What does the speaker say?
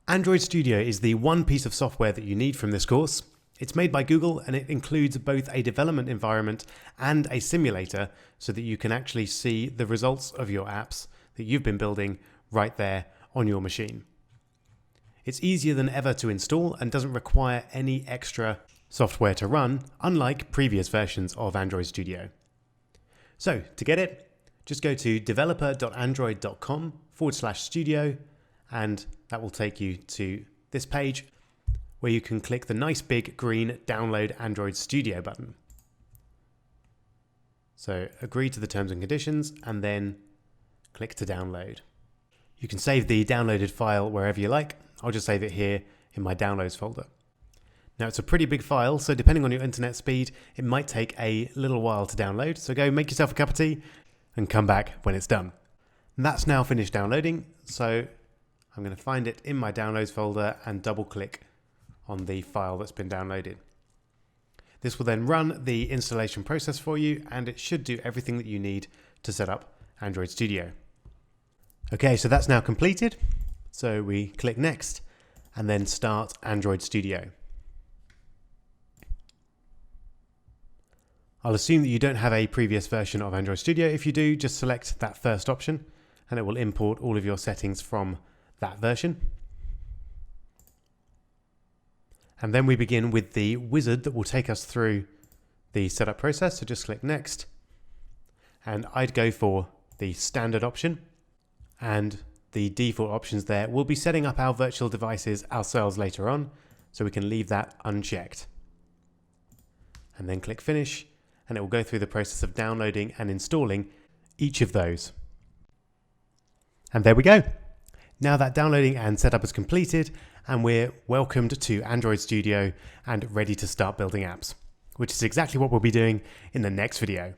Android Studio is the one piece of software that you need from this course. It's made by Google and it includes both a development environment and a simulator so that you can actually see the results of your apps that you've been building right there on your machine. It's easier than ever to install and doesn't require any extra software to run, unlike previous versions of Android Studio. So to get it, just go to developer.android.com/studio and that will take you to this page where you can click the nice big green Download Android Studio button. So agree to the terms and conditions and then click to download. You can save the downloaded file wherever you like. I'll just save it here in my downloads folder. Now it's a pretty big file, so depending on your internet speed, it might take a little while to download. So go make yourself a cup of tea and come back when it's done. And that's now finished downloading. So I'm going to find it in my downloads folder and double click on the file that's been downloaded. This will then run the installation process for you and it should do everything that you need to set up Android Studio. Okay, so that's now completed. So we click next and then start Android Studio. I'll assume that you don't have a previous version of Android Studio. If you do, just select that first option and it will import all of your settings from that version. And then we begin with the wizard that will take us through the setup process. So just click next and I'd go for the standard option, and the default options there. We'll be setting up our virtual devices ourselves later on, so we can leave that unchecked. And then click finish and it will go through the process of downloading and installing each of those. And there we go. Now that downloading and setup is completed and we're welcomed to Android Studio and ready to start building apps, which is exactly what we'll be doing in the next video.